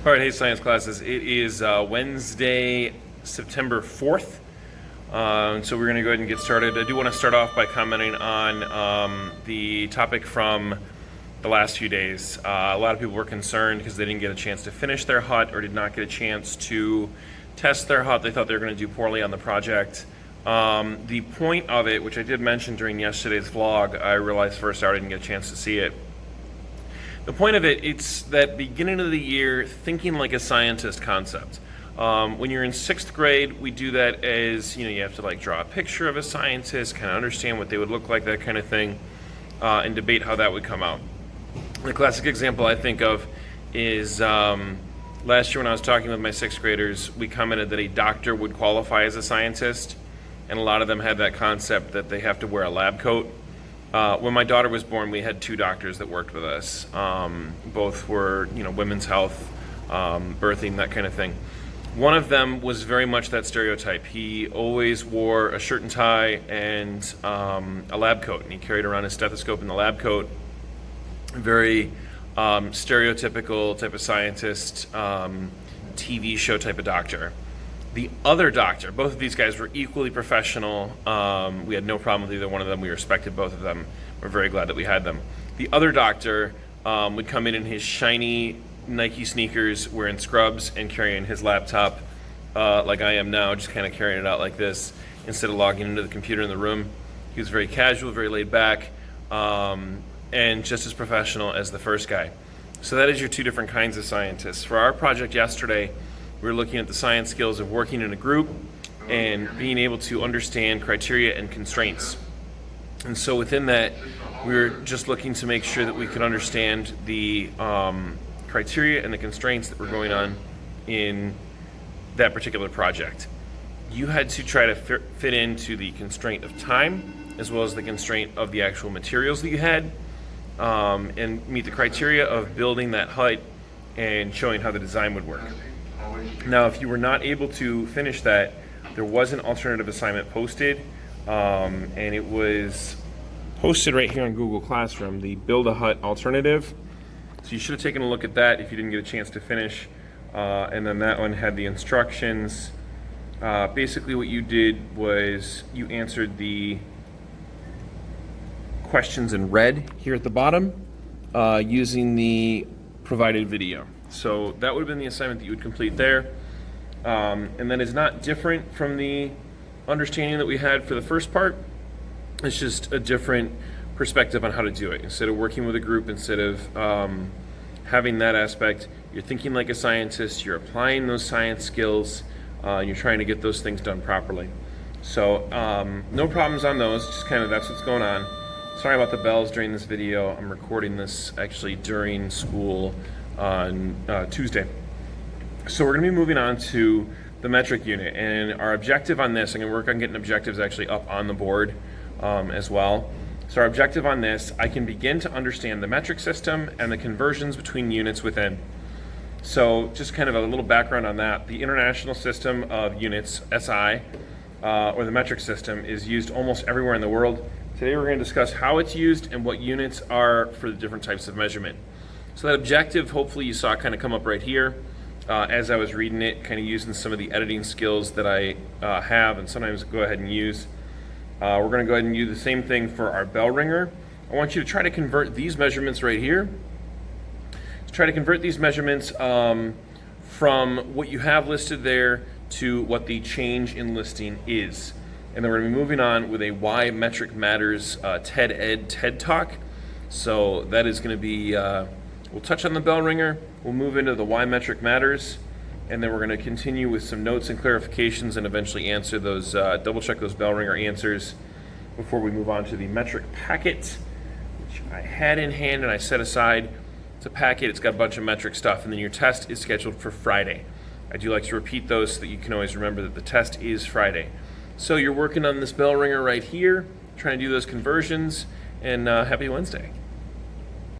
All right, hey science classes. It is Wednesday, September 4th. So we're going to go ahead and get started. I do want to start off by commenting on the topic from the last few days. A lot of people were concerned because they didn't get a chance to finish their hut or did not get a chance to test their hut. They thought they were going to do poorly on the project. The point of it, which I did mention during yesterday's vlog, I realized first I didn't get a chance to see it. The point of it, it's that beginning of the year thinking like a scientist concept. When you're in 6th grade, we do that as, you have to like draw a picture of a scientist, kind of understand what they would look like, that kind of thing, and debate how that would come out. The classic example I think of is last year when I was talking with my 6th graders, we commented that a doctor would qualify as a scientist, and a lot of them had that concept that they have to wear a lab coat. When my daughter was born, we had 2 doctors that worked with us. Both were, women's health, birthing, that kind of thing. One of them was very much that stereotype. He always wore a shirt and tie and a lab coat, and he carried around his stethoscope in the lab coat. Very stereotypical type of scientist, TV show type of doctor. The other doctor, both of these guys were equally professional. We had no problem with either one of them. We respected both of them. We're very glad that we had them. The other doctor would come in his shiny Nike sneakers, wearing scrubs, and carrying his laptop like I am now, just kind of carrying it out like this instead of logging into the computer in the room. He was very casual, very laid back, and just as professional as the first guy. So that is your 2 different kinds of scientists. For our project yesterday, we were looking at the science skills of working in a group and being able to understand criteria and constraints. And so within that, we were just looking to make sure that we could understand the criteria and the constraints that were going on in that particular project. You had to try to fit into the constraint of time as well as the constraint of the actual materials that you had, and meet the criteria of building that hut and showing how the design would work. Now, if you were not able to finish that, there was an alternative assignment posted, and it was posted right here on Google Classroom, the Build a Hut alternative. So you should have taken a look at that if you didn't get a chance to finish. And then that one had the instructions. Basically what you did was you answered the questions in red here at the bottom using the provided video. So that would have been the assignment that you would complete there. And then it's not different from the understanding that we had for the first part. It's just a different perspective on how to do it. Instead of working with a group, instead of having that aspect, you're thinking like a scientist, you're applying those science skills, and you're trying to get those things done properly. So no problems on those, just kind of that's what's going on. Sorry about the bells during this video. I'm recording this actually during school on Tuesday. So we're going to be moving on to the metric unit, and our objective on this, I'm going to work on getting objectives actually up on the board as well. So our objective on this, I can begin to understand the metric system and the conversions between units within. So just kind of a little background on that. The international system of units, SI, or the metric system, is used almost everywhere in the world. Today we're going to discuss how it's used and what units are for the different types of measurement. So that objective, hopefully you saw kind of come up right here as I was reading it, kind of using some of the editing skills that I have and sometimes go ahead and use. We're going to go ahead and use the same thing for our bell ringer. I want you to try to convert these measurements right here. Try to convert these measurements from what you have listed there to what the change in listing is. And then we're going to be moving on with a Why Metric Matters TED Talk. So that is going to be, we'll touch on the bell ringer, we'll move into the Why Metric Matters, and then we're going to continue with some notes and clarifications and eventually answer those, double check those bell ringer answers before we move on to the metric packet, which I had in hand and I set aside. It's a packet, it's got a bunch of metric stuff, and then your test is scheduled for Friday. I do like to repeat those so that you can always remember that the test is Friday. So you're working on this bell ringer right here, trying to do those conversions, and happy Wednesday.